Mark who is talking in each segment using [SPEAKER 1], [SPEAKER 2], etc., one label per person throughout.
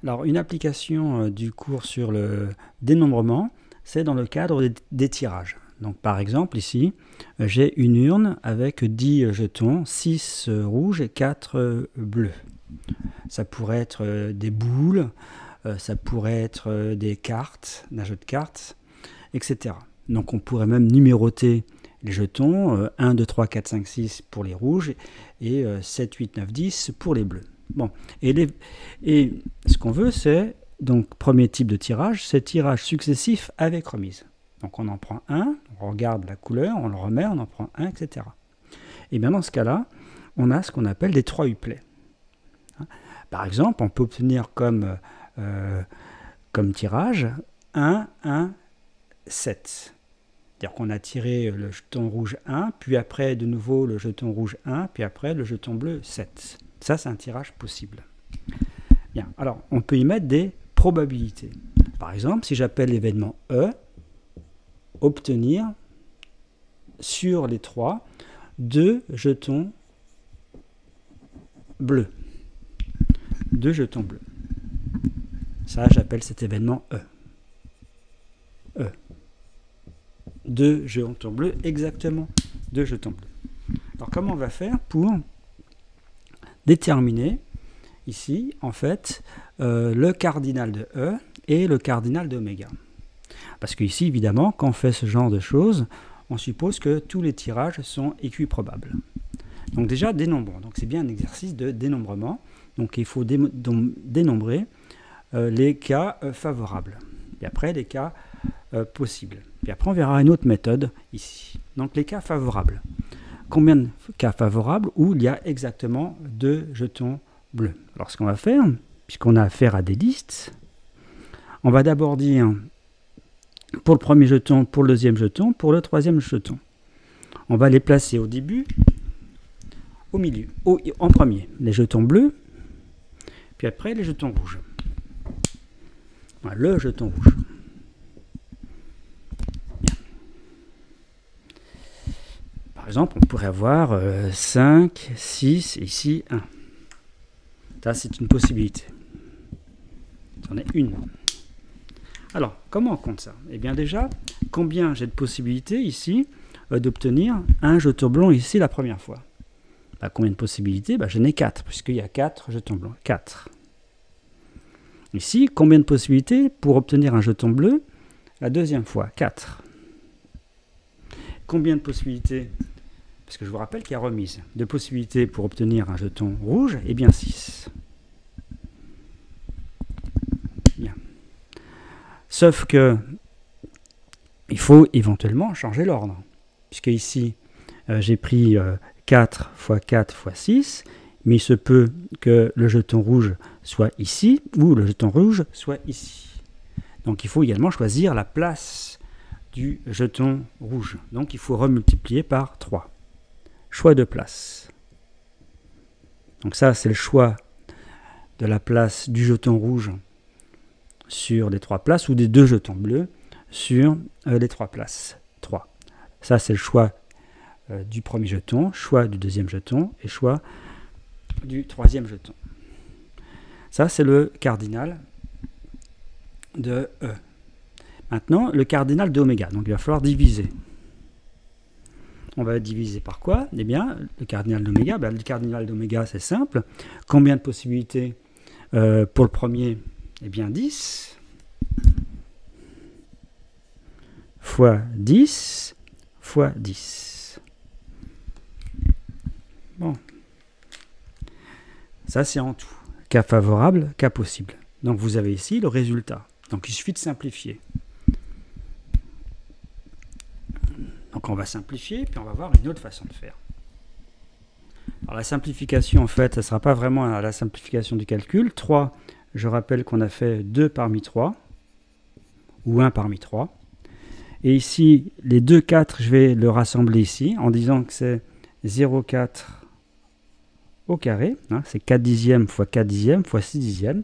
[SPEAKER 1] Alors, une application du cours sur le dénombrement, c'est dans le cadre des tirages. Donc, par exemple, ici, j'ai une urne avec 10 jetons, 6 rouges et 4 bleus. Ça pourrait être des boules, ça pourrait être des cartes, d'un jeu de cartes, etc. Donc, on pourrait même numéroter les jetons, 1, 2, 3, 4, 5, 6 pour les rouges et 7, 8, 9, 10 pour les bleus. Bon, et ce qu'on veut, c'est, donc, premier type de tirage, c'est tirage successif avec remise. Donc, on en prend un, on regarde la couleur, on le remet, on en prend un, etc. Et bien, dans ce cas-là, on a ce qu'on appelle des 3 uplets. Par exemple, on peut obtenir comme tirage 1, 1, 7. C'est-à-dire qu'on a tiré le jeton rouge 1, puis après de nouveau le jeton rouge 1, puis après le jeton bleu 7. Ça, c'est un tirage possible. Bien, alors on peut y mettre des probabilités. Par exemple, si j'appelle l'événement E, obtenir sur les 3 2 jetons bleus. 2 jetons bleus. Ça, j'appelle cet événement E. E. 2 jetons bleus, exactement 2 jetons bleus. Alors, comment on va faire pour déterminer ici, en fait, le cardinal de E et le cardinal d'oméga? Parce qu'ici, évidemment, quand on fait ce genre de choses, on suppose que tous les tirages sont équiprobables. Donc déjà, dénombrons. Donc c'est bien un exercice de dénombrement. Donc il faut dénombrer les cas favorables. Et après, les cas possibles. Puis après, on verra une autre méthode ici. Donc les cas favorables. Combien de cas favorables où il y a exactement 2 jetons bleus? Alors ce qu'on va faire, puisqu'on a affaire à des listes, on va d'abord dire pour le premier jeton, pour le deuxième jeton, pour le troisième jeton. On va les placer au début, au milieu, en premier, les jetons bleus, puis après les jetons rouges. Voilà, le jeton rouge. Bien. Par exemple, on pourrait avoir 5, 6 et ici 1. Ça, c'est une possibilité. C'en est une. Alors, comment on compte ça? Eh bien déjà, combien j'ai de possibilités ici d'obtenir un jeton blanc ici la première fois? Combien de possibilités? J'en ai 4, puisqu'il y a 4 jetons blancs. 4. Ici, combien de possibilités pour obtenir un jeton bleu la deuxième fois? 4. Combien de possibilités? Parce que je vous rappelle qu'il y a remise. De possibilités pour obtenir un jeton rouge? Eh bien 6. Bien. Sauf que il faut éventuellement changer l'ordre. Puisque ici, j'ai pris 4 fois 4 fois 6, mais il se peut que le jeton rouge soit ici, ou le jeton rouge soit ici. Donc il faut également choisir la place du jeton rouge. Donc il faut remultiplier par 3. Choix de place. Donc ça, c'est le choix de la place du jeton rouge sur les 3 places, ou des 2 jetons bleus sur les 3 places. 3. Ça, c'est le choix du premier jeton, choix du deuxième jeton et choix du troisième jeton. Ça, c'est le cardinal de E. Maintenant, le cardinal d'oméga. Donc, il va falloir diviser. On va diviser par quoi? Eh bien, le cardinal d'oméga, le cardinal d'oméga, c'est simple. Combien de possibilités pour le premier? Eh bien, 10 fois 10 fois 10. Bon. Ça, c'est en tout. Cas favorable, cas possible. Donc, vous avez ici le résultat. Donc, il suffit de simplifier. Donc, on va simplifier, puis on va voir une autre façon de faire. Alors, la simplification, en fait, ça ne sera pas vraiment la simplification du calcul. 3, je rappelle qu'on a fait 2 parmi 3, ou 1 parmi 3. Et ici, les 2 4, je vais le rassembler ici, en disant que c'est 0,4 au carré, hein, c'est 4 dixièmes fois 4 dixièmes fois 6 dixièmes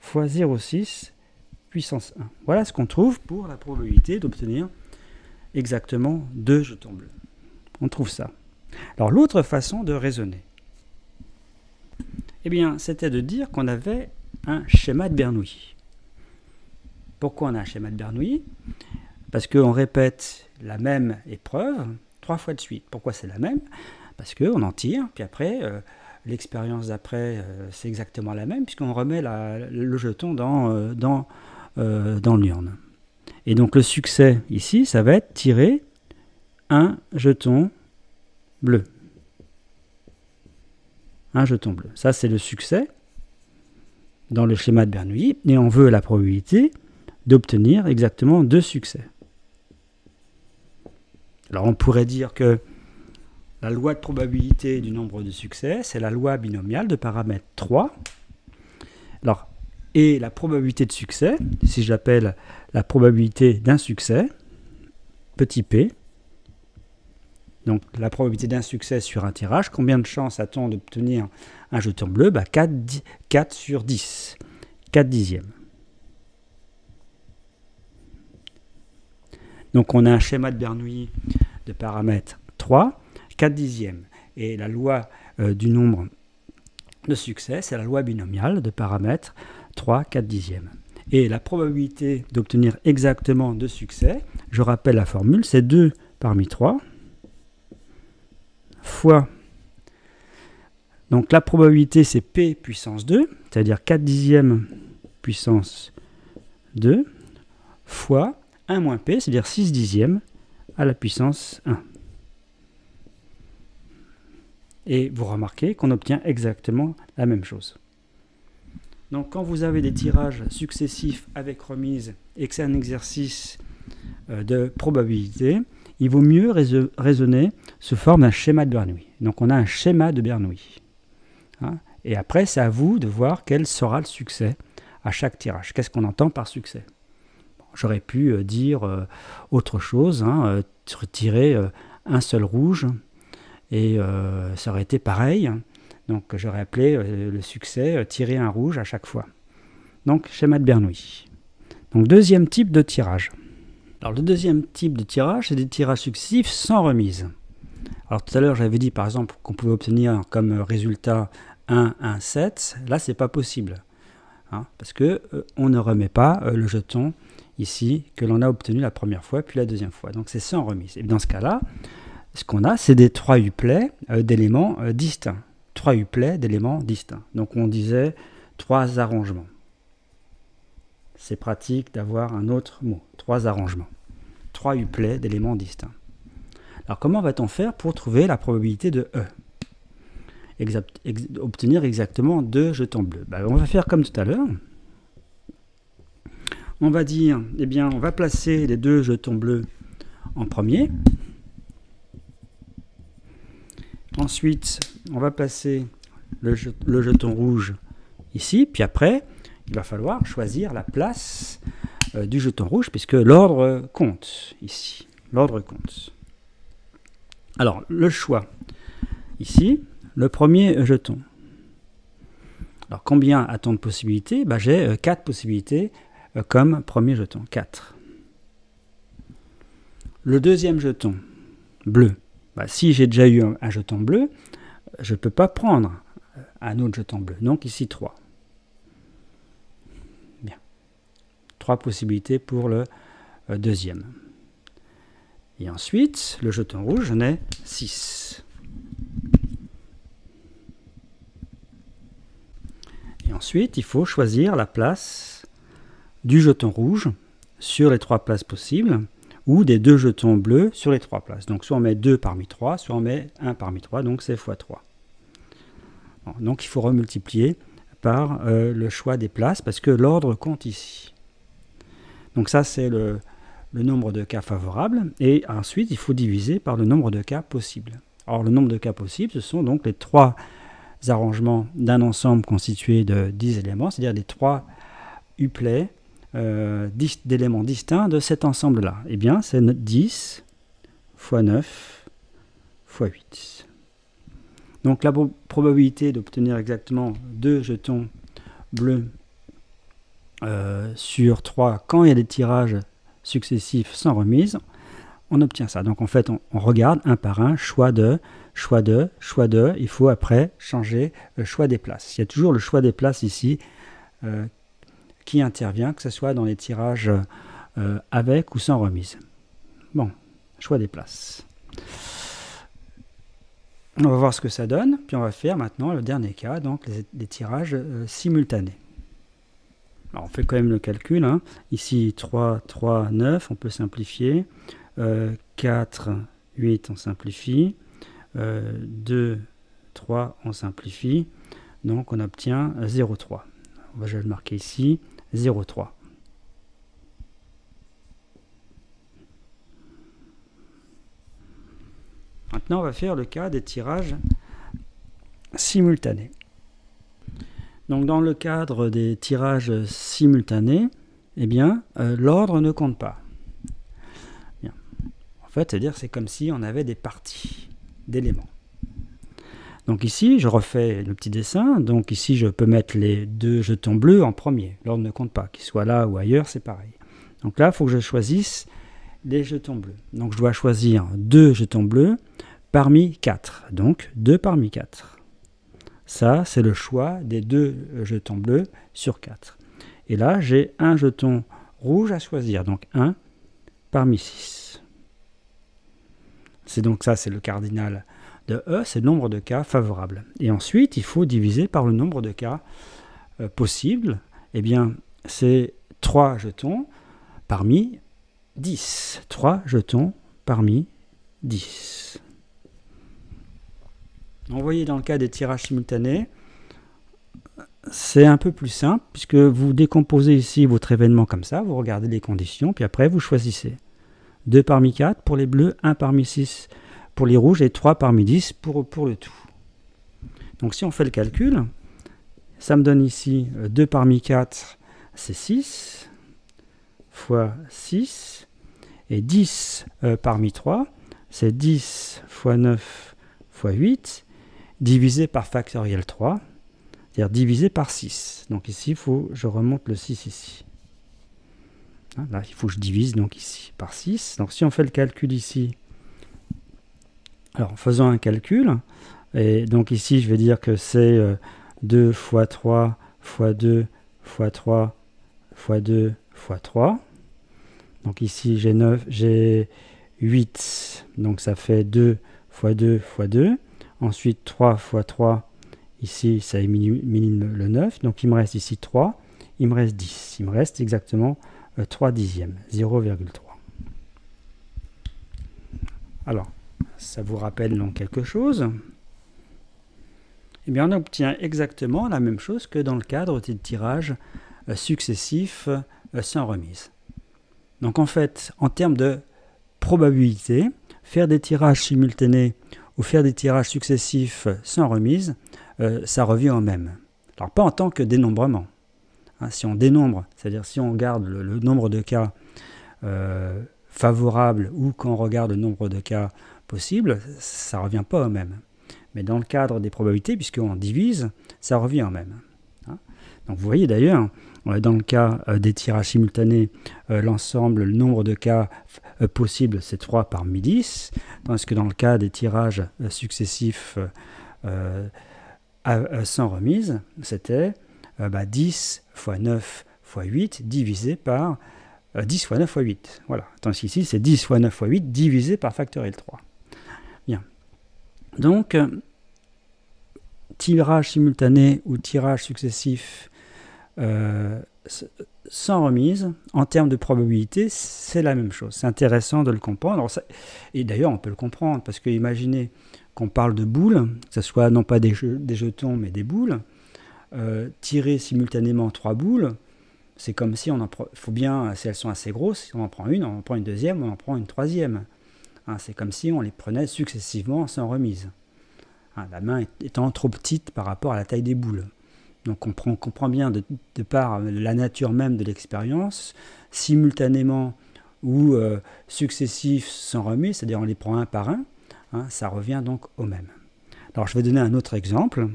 [SPEAKER 1] fois 0,6 puissance 1. Voilà ce qu'on trouve pour la probabilité d'obtenir exactement 2 jetons bleus. On trouve ça. Alors l'autre façon de raisonner, eh bien, c'était de dire qu'on avait un schéma de Bernoulli. Pourquoi on a un schéma de Bernoulli? Parce qu'on répète la même épreuve 3 fois de suite. Pourquoi c'est la même? Parce qu'on en tire, puis après, l'expérience d'après, c'est exactement la même, puisqu'on remet le jeton dans l'urne. Et donc le succès ici, ça va être tirer un jeton bleu. Un jeton bleu. Ça, c'est le succès dans le schéma de Bernoulli, et on veut la probabilité d'obtenir exactement 2 succès. Alors on pourrait dire que la loi de probabilité du nombre de succès, c'est la loi binomiale de paramètre 3. Alors, et la probabilité de succès, si j'appelle la probabilité d'un succès, petit p, donc la probabilité d'un succès sur un tirage, combien de chances a-t-on d'obtenir un jeton bleu? 4 sur 10, 4 dixièmes. Donc on a un schéma de Bernoulli de paramètre 3, 4 dixièmes. Et la loi du nombre de succès, c'est la loi binomiale de paramètre 3, 4 dixièmes. Et la probabilité d'obtenir exactement 2 succès, je rappelle la formule, c'est 2 parmi 3 fois, donc la probabilité c'est P puissance 2, c'est-à-dire 4 dixièmes puissance 2, fois 1 moins P, c'est-à-dire 6 dixièmes à la puissance 1. Et vous remarquez qu'on obtient exactement la même chose. Donc quand vous avez des tirages successifs avec remise et que c'est un exercice de probabilité, il vaut mieux raisonner sous forme d'un schéma de Bernoulli. Donc on a un schéma de Bernoulli. Hein, et après, c'est à vous de voir quel sera le succès à chaque tirage. Qu'est-ce qu'on entend par succès? Bon, j'aurais pu dire autre chose, hein, tirer un seul rouge, et ça aurait été pareil. Donc j'aurais appelé le succès tirer un rouge à chaque fois. Donc schéma de Bernoulli. Donc deuxième type de tirage. Alors le deuxième type de tirage, c'est des tirages successifs sans remise. Alors tout à l'heure j'avais dit par exemple qu'on pouvait obtenir comme résultat 1, 1, 7. Là c'est pas possible. Hein, parce que on ne remet pas le jeton ici que l'on a obtenu la première fois puis la deuxième fois. Donc c'est sans remise. Et dans ce cas-là, ce qu'on a, c'est des 3 uplets d'éléments distincts. 3 uplets d'éléments distincts. Donc on disait 3 arrangements. C'est pratique d'avoir un autre mot. 3 arrangements. 3 uplets d'éléments distincts. Alors comment va-t-on faire pour trouver la probabilité de E? Obtenir exactement 2 jetons bleus. On va faire comme tout à l'heure. On va dire, eh bien, on va placer les 2 jetons bleus en premier. Ensuite, on va placer le jeton rouge ici, puis après, il va falloir choisir la place du jeton rouge, puisque l'ordre compte ici. L'ordre compte. Alors, le choix. Ici, le premier jeton. Alors, combien a-t-on de possibilités? J'ai 4 possibilités comme premier jeton. 4. Le deuxième jeton, bleu. Si j'ai déjà eu un jeton bleu, je ne peux pas prendre un autre jeton bleu. Donc ici 3. Bien. 3 possibilités pour le deuxième. Et ensuite, le jeton rouge, j'en ai 6. Et ensuite, il faut choisir la place du jeton rouge sur les 3 places possibles, ou des 2 jetons bleus sur les 3 places. Donc soit on met 2 parmi 3, soit on met 1 parmi 3, donc c'est x 3. Bon, donc il faut remultiplier par le choix des places, parce que l'ordre compte ici. Donc ça c'est le nombre de cas favorables, et ensuite il faut diviser par le nombre de cas possibles. Or le nombre de cas possibles, ce sont donc les 3 arrangements d'un ensemble constitué de 10 éléments, c'est-à-dire les 3 uplets d'éléments distincts de cet ensemble-là. Eh bien, c'est 10 fois 9 fois 8. Donc la probabilité d'obtenir exactement 2 jetons bleus sur 3 quand il y a des tirages successifs sans remise, on obtient ça. Donc en fait, on regarde un par un, choix de, choix de. Il faut après changer le choix des places. Il y a toujours le choix des places ici qui intervient, que ce soit dans les tirages avec ou sans remise. Bon, choix des places. On va voir ce que ça donne, puis on va faire maintenant le dernier cas, donc les tirages simultanés. Alors on fait quand même le calcul, hein. Ici 3, 3, 9, on peut simplifier, 4, 8, on simplifie, 2, 3, on simplifie, donc on obtient 0,3. Je vais le marquer ici, 0,3. Maintenant, on va faire le cas des tirages simultanés. Donc, dans le cadre des tirages simultanés, eh bien, l'ordre ne compte pas. Bien. En fait, c'est-à-dire c'est comme si on avait des parties d'éléments. Donc ici, je refais le petit dessin. Donc ici, je peux mettre les 2 jetons bleus en premier. L'ordre ne compte pas. Qu'ils soient là ou ailleurs, c'est pareil. Donc là, il faut que je choisisse les jetons bleus. Donc je dois choisir 2 jetons bleus parmi 4. Donc 2 parmi 4. Ça, c'est le choix des 2 jetons bleus sur 4. Et là, j'ai un jeton rouge à choisir. Donc 1 parmi 6. C'est donc ça, c'est le cardinal de E, c'est le nombre de cas favorables. Et ensuite, il faut diviser par le nombre de cas possibles. Eh bien, c'est 3 jetons parmi 10. 3 jetons parmi 10. Donc, vous voyez, dans le cas des tirages simultanés, c'est un peu plus simple, puisque vous décomposez ici votre événement comme ça, vous regardez les conditions, puis après, vous choisissez. 2 parmi 4 pour les bleus, 1 parmi 6 pour les rouges et 3 parmi 10 pour le tout. Donc si on fait le calcul, ça me donne ici 2 parmi 4, c'est 6, fois 6, et 10 parmi 3, c'est 10 fois 9 fois 8, divisé par factoriel 3, c'est-à-dire divisé par 6. Donc ici, il faut que je remonte le 6 ici. Là, il faut que je divise donc ici par 6. Donc si on fait le calcul ici, alors en faisant un calcul, et donc ici je vais dire que c'est 2 fois 3 fois 2 fois 3 fois 2 fois 3. Donc ici j'ai 8, donc ça fait 2 fois 2 fois 2. Ensuite 3 fois 3, ici ça élimine le 9, donc il me reste ici 3, il me reste 10. Il me reste exactement 3 dixièmes, 0,3. Alors, ça vous rappelle donc quelque chose? Eh bien, on obtient exactement la même chose que dans le cadre des tirages successifs sans remise. Donc en fait, en termes de probabilité, faire des tirages simultanés ou faire des tirages successifs sans remise, ça revient au même. Alors pas en tant que dénombrement. Hein, si on dénombre, c'est-à-dire si on garde le nombre de cas favorables ou qu'on regarde le nombre de cas possibles, ça ne revient pas au même. Mais dans le cadre des probabilités, puisqu'on divise, ça revient au même. Hein. Donc vous voyez d'ailleurs, dans le cas des tirages simultanés, l'ensemble, le nombre de cas possibles, c'est 3 parmi 10, tandis que dans le cas des tirages successifs sans remise, c'était 10 fois 9 fois 8 divisé par 10 fois 9 fois 8. Voilà. Tandis qu'ici, c'est 10 fois 9 fois 8 divisé par factoriel 3. Bien. Donc, tirage simultané ou tirage successif sans remise, en termes de probabilité, c'est la même chose. C'est intéressant de le comprendre. Alors et d'ailleurs, on peut le comprendre, parce que imaginez qu'on parle de boules, que ce soit non pas des jetons, mais des boules, tirer simultanément 3 boules, c'est comme si on en prend, faut bien, si elles sont assez grosses, si on en prend une, on en prend une deuxième, on en prend une troisième. Hein, c'est comme si on les prenait successivement sans remise. Hein, la main étant trop petite par rapport à la taille des boules. Donc on comprend bien de par la nature même de l'expérience, simultanément ou successif sans remise, c'est-à-dire on les prend un par un, hein, ça revient donc au même. Alors je vais donner un autre exemple.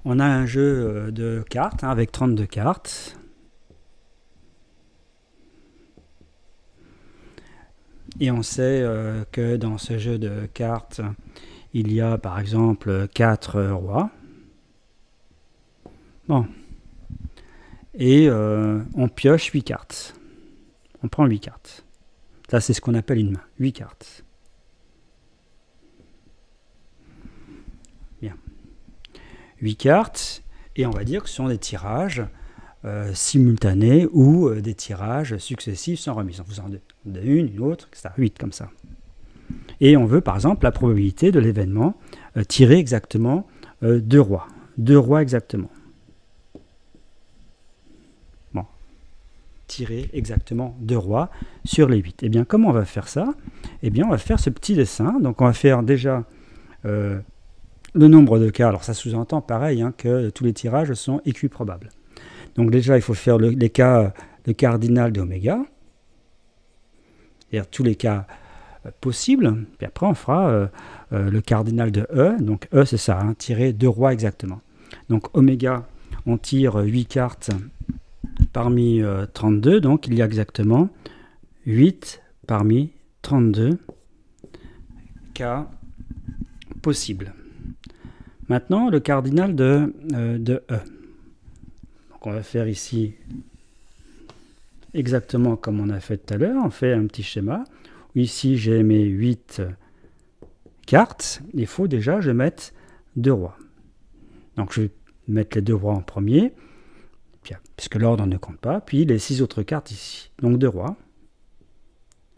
[SPEAKER 1] On a un jeu de cartes hein, avec 32 cartes. Et on sait que dans ce jeu de cartes, il y a par exemple 4 rois. Bon, et on pioche 8 cartes. On prend 8 cartes. Ça, c'est ce qu'on appelle une main. 8 cartes. Bien. 8 cartes, et on va dire que ce sont des tirages simultanés ou des tirages successifs sans remise. On vous en donne une autre, etc. 8 comme ça. Et on veut par exemple la probabilité de l'événement tirer exactement 2 rois. 2 rois exactement. Bon. Tirer exactement 2 rois sur les 8. Et bien comment on va faire ça? Eh bien on va faire ce petit dessin. Donc on va faire déjà le nombre de cas. Alors ça sous-entend pareil hein, que tous les tirages sont équiprobables. Donc déjà il faut faire les cas, le cardinal de oméga. C'est-à-dire tous les cas possible, puis après on fera le cardinal de E, donc E c'est ça, hein, tirer 2 rois exactement. Donc oméga, on tire 8 cartes parmi 32, donc il y a exactement 8 parmi 32 cas possibles. Maintenant le cardinal de E. Donc on va faire ici exactement comme on a fait tout à l'heure, on fait un petit schéma. Ici, j'ai mes 8 cartes. Il faut déjà que je mette 2 rois. Donc, je vais mettre les 2 rois en premier, puisque l'ordre ne compte pas. Puis, les 6 autres cartes ici. Donc, 2 rois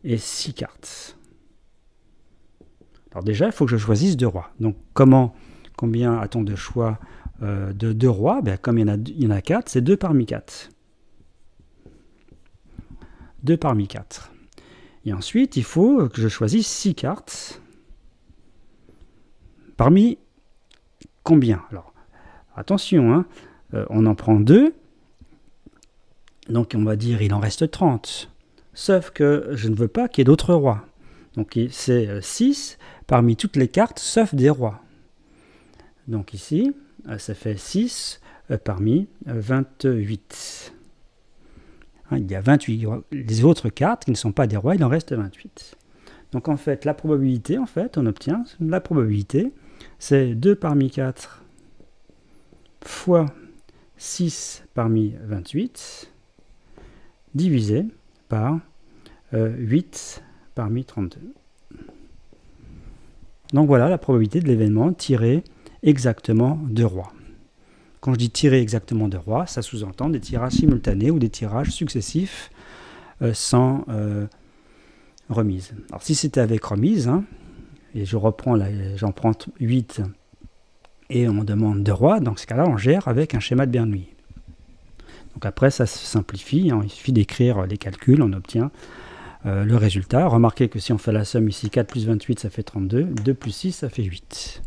[SPEAKER 1] et 6 cartes. Alors, déjà, il faut que je choisisse 2 rois. Donc, combien a-t-on de choix de 2 rois? Ben, comme il y en a 4, c'est 2 parmi 4. 2 parmi 4. Et ensuite, il faut que je choisisse 6 cartes. Parmi combien? Alors, attention, hein, on en prend 2. Donc, on va dire il en reste 30. Sauf que je ne veux pas qu'il y ait d'autres rois. Donc, c'est 6 parmi toutes les cartes, sauf des rois. Donc, ici, ça fait 6 parmi 28. Il y a 28. Les autres cartes qui ne sont pas des rois, il en reste 28. Donc en fait, la probabilité, on obtient la probabilité, c'est 2 parmi 4 fois 6 parmi 28 divisé par 8 parmi 32. Donc voilà la probabilité de l'événement tirer exactement 2 rois. Quand je dis tirer exactement 2 rois, ça sous-entend des tirages simultanés ou des tirages successifs sans remise. Alors si c'était avec remise, hein, et j'en prends 8 et on demande 2 rois, dans ce cas-là on gère avec un schéma de Bernoulli. Donc après ça se simplifie, hein, il suffit d'écrire les calculs, on obtient le résultat. Remarquez que si on fait la somme ici, 4 plus 28 ça fait 32, 2 plus 6 ça fait 8.